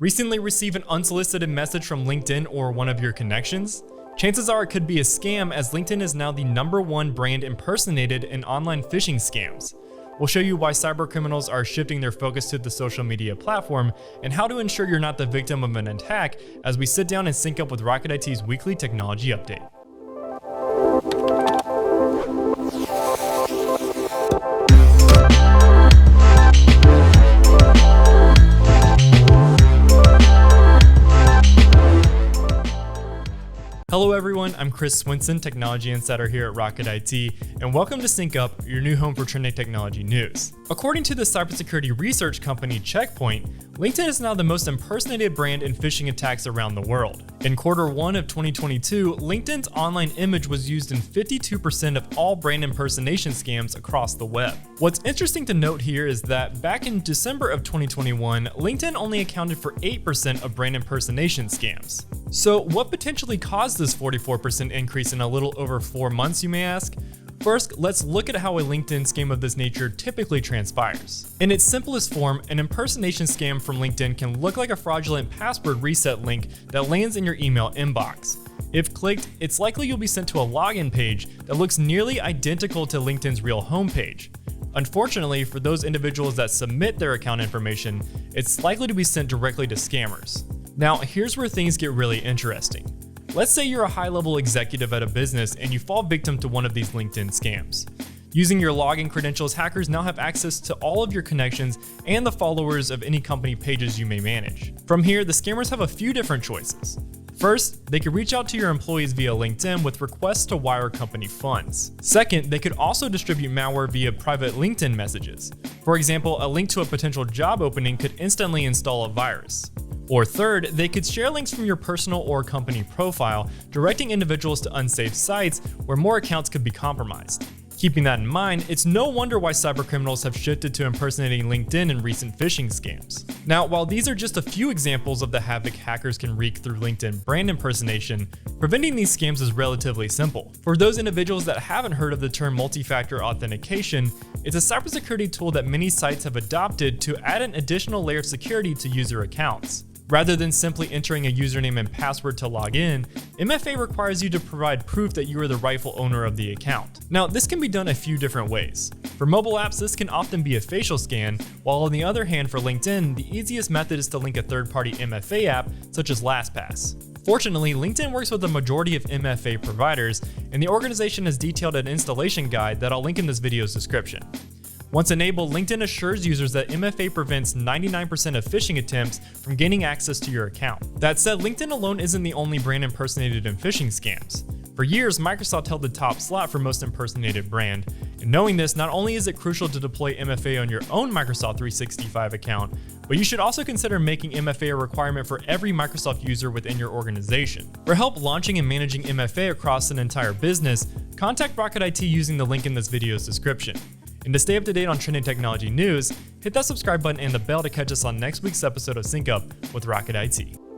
Recently received an unsolicited message from LinkedIn or one of your connections? Chances are it could be a scam, as LinkedIn is now the #1 brand impersonated in online phishing scams. We'll show you why cybercriminals are shifting their focus to the social media platform and how to ensure you're not the victim of an attack as we sit down and sync up with Rocket IT's weekly technology update. Hello everyone, I'm Chris Swinson, Technology Insider here at Rocket IT, and welcome to Sync Up, your new home for trending technology news. According to the cybersecurity research company Checkpoint, LinkedIn is now the most impersonated brand in phishing attacks around the world. In Q1 of 2022, LinkedIn's online image was used in 52% of all brand impersonation scams across the web. What's interesting to note here is that back in December of 2021, LinkedIn only accounted for 8% of brand impersonation scams. So what potentially caused this 44% increase in a little over 4 months, you may ask? First, let's look at how a LinkedIn scam of this nature typically transpires. In its simplest form, an impersonation scam from LinkedIn can look like a fraudulent password reset link that lands in your email inbox. If clicked, it's likely you'll be sent to a login page that looks nearly identical to LinkedIn's real homepage. Unfortunately, for those individuals that submit their account information, it's likely to be sent directly to scammers. Now, here's where things get really interesting. Let's say you're a high-level executive at a business and you fall victim to one of these LinkedIn scams. Using your login credentials, hackers now have access to all of your connections and the followers of any company pages you may manage. From here, the scammers have a few different choices. First, they could reach out to your employees via LinkedIn with requests to wire company funds. Second, they could also distribute malware via private LinkedIn messages. For example, a link to a potential job opening could instantly install a virus. Or third, they could share links from your personal or company profile, directing individuals to unsafe sites where more accounts could be compromised. Keeping that in mind, it's no wonder why cybercriminals have shifted to impersonating LinkedIn in recent phishing scams. Now, while these are just a few examples of the havoc hackers can wreak through LinkedIn brand impersonation, preventing these scams is relatively simple. For those individuals that haven't heard of the term multi-factor authentication, it's a cybersecurity tool that many sites have adopted to add an additional layer of security to user accounts. Rather than simply entering a username and password to log in, MFA requires you to provide proof that you are the rightful owner of the account. Now, this can be done a few different ways. For mobile apps, this can often be a facial scan, while on the other hand, for LinkedIn, the easiest method is to link a third-party MFA app, such as LastPass. Fortunately, LinkedIn works with the majority of MFA providers, and the organization has detailed an installation guide that I'll link in this video's description. Once enabled, LinkedIn assures users that MFA prevents 99% of phishing attempts from gaining access to your account. That said, LinkedIn alone isn't the only brand impersonated in phishing scams. For years, Microsoft held the top slot for most impersonated brand, and knowing this, not only is it crucial to deploy MFA on your own Microsoft 365 account, but you should also consider making MFA a requirement for every Microsoft user within your organization. For help launching and managing MFA across an entire business, contact Rocket IT using the link in this video's description. And to stay up to date on trending technology news, hit that subscribe button and the bell to catch us on next week's episode of Sync Up with Rocket IT.